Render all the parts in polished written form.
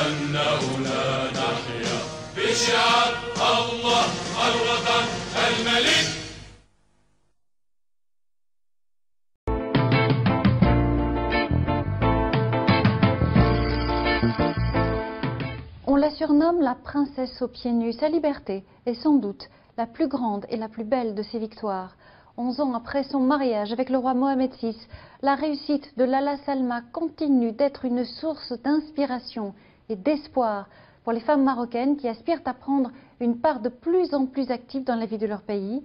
أنه لا نحيا بشعار الله الوطن الملك. On la surnomme la princesse aux pieds nus. Sa liberté est sans doute la plus grande et la plus belle de ses victoires. 11 ans après son mariage avec le roi Mohamed VI, la réussite de Lala Salma continue d'être une source d'inspiration et d'espoir pour les femmes marocaines qui aspirent à prendre une part de plus en plus active dans la vie de leur pays.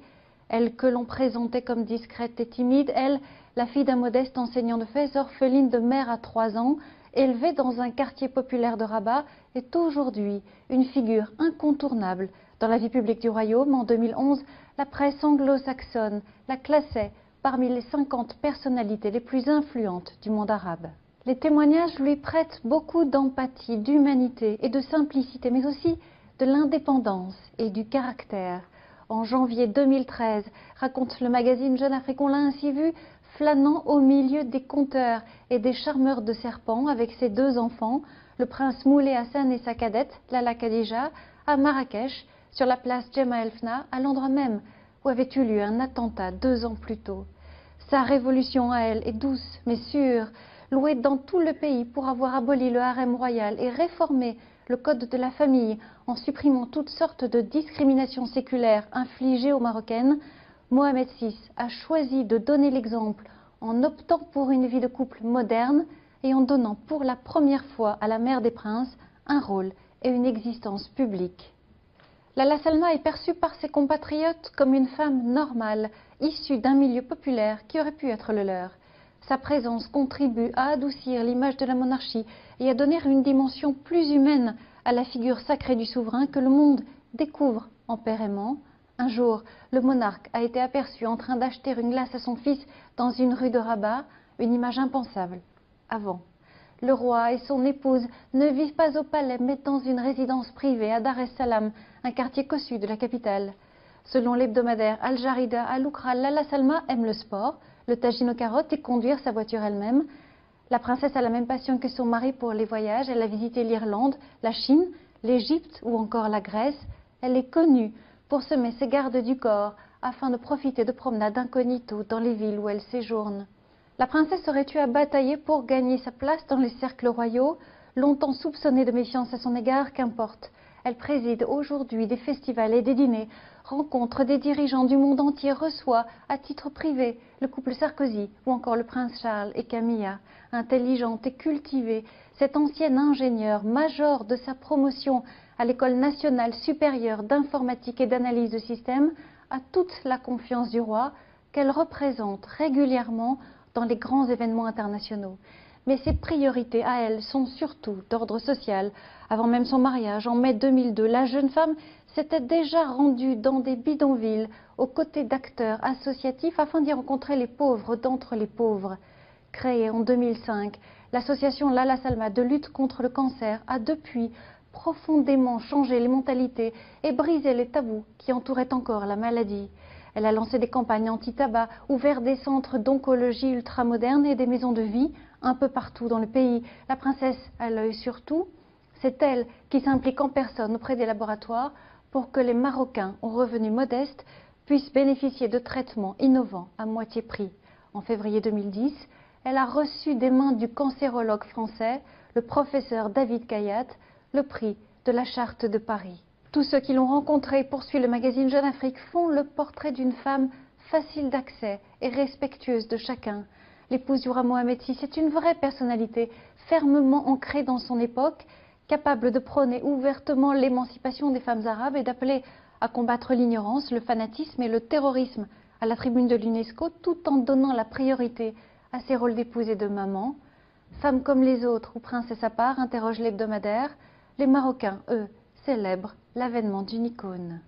Elle que l'on présentait comme discrète et timide, elle, la fille d'un modeste enseignant de Fès, orpheline de mère à 3 ans, élevée dans un quartier populaire de Rabat, est aujourd'hui une figure incontournable dans la vie publique du royaume. En 2011, la presse anglo-saxonne la classait parmi les 50 personnalités les plus influentes du monde arabe. Les témoignages lui prêtent beaucoup d'empathie, d'humanité et de simplicité, mais aussi de l'indépendance et du caractère. En janvier 2013, raconte le magazine Jeune Afrique, on l'a ainsi vu flânant au milieu des conteurs et des charmeurs de serpents avec ses 2 enfants, le prince Moulay Hassan et sa cadette, Lala Khadija, à Marrakech, sur la place Djema El Fna, à l'endroit même où avait eu lieu un attentat 2 ans plus tôt. Sa révolution à elle est douce mais sûre, louée dans tout le pays pour avoir aboli le harem royal et réformé le code de la famille en supprimant toutes sortes de discriminations séculaires infligées aux Marocaines. Mohamed VI a choisi de donner l'exemple en optant pour une vie de couple moderne et en donnant pour la première fois à la mère des princes un rôle et une existence publique. Lala Salma est perçue par ses compatriotes comme une femme normale, issue d'un milieu populaire qui aurait pu être le leur. Sa présence contribue à adoucir l'image de la monarchie et à donner une dimension plus humaine à la figure sacrée du souverain que le monde découvre en père aimant. Un jour, le monarque a été aperçu en train d'acheter une glace à son fils dans une rue de Rabat, une image impensable avant. Le roi et son épouse ne vivent pas au palais mais dans une résidence privée à Dar es Salaam, un quartier cossu de la capitale. Selon l'hebdomadaire Al Jarida à Loukra, Lala Salma aime le sport, le tagine aux carottes et conduire sa voiture elle-même. La princesse a la même passion que son mari pour les voyages. Elle a visité l'Irlande, la Chine, l'Égypte ou encore la Grèce. Elle est connue pour semer ses gardes du corps afin de profiter de promenades incognito dans les villes où elle séjourne. La princesse aurait eu à batailler pour gagner sa place dans les cercles royaux, longtemps soupçonnée de méfiance à son égard, qu'importe. Elle préside aujourd'hui des festivals et des dîners, rencontre des dirigeants du monde entier, reçoit à titre privé le couple Sarkozy ou encore le prince Charles et Camilla. Intelligente et cultivée, cette ancienne ingénieure, major de sa promotion à l'École nationale supérieure d'informatique et d'analyse de systèmes, a toute la confiance du roi qu'elle représente régulièrement dans les grands événements internationaux. Mais ses priorités à elle sont surtout d'ordre social. Avant même son mariage, en mai 2002, la jeune femme s'était déjà rendue dans des bidonvilles aux côtés d'acteurs associatifs afin d'y rencontrer les pauvres d'entre les pauvres. Créée en 2005, l'association Lala Salma de lutte contre le cancer a depuis profondément changé les mentalités et brisé les tabous qui entouraient encore la maladie. Elle a lancé des campagnes anti-tabac, ouvert des centres d'oncologie ultramodernes et des maisons de vie un peu partout dans le pays. La princesse a l'œil sur tout. C'est elle qui s'implique en personne auprès des laboratoires pour que les Marocains aux revenus modestes puissent bénéficier de traitements innovants à moitié prix. En février 2010, elle a reçu des mains du cancérologue français, le professeur David Kayat, le prix de la Charte de Paris. Tous ceux qui l'ont rencontrée, poursuit le magazine Jeune Afrique, font le portrait d'une femme facile d'accès et respectueuse de chacun. L'épouse du roi Mohamed VI est une vraie personnalité, fermement ancrée dans son époque, capable de prôner ouvertement l'émancipation des femmes arabes et d'appeler à combattre l'ignorance, le fanatisme et le terrorisme à la tribune de l'UNESCO, tout en donnant la priorité à ses rôles d'épouse et de maman. Femme comme les autres ou princesse à part, interroge l'hebdomadaire, les Marocains, eux, célèbrent l'avènement d'une icône.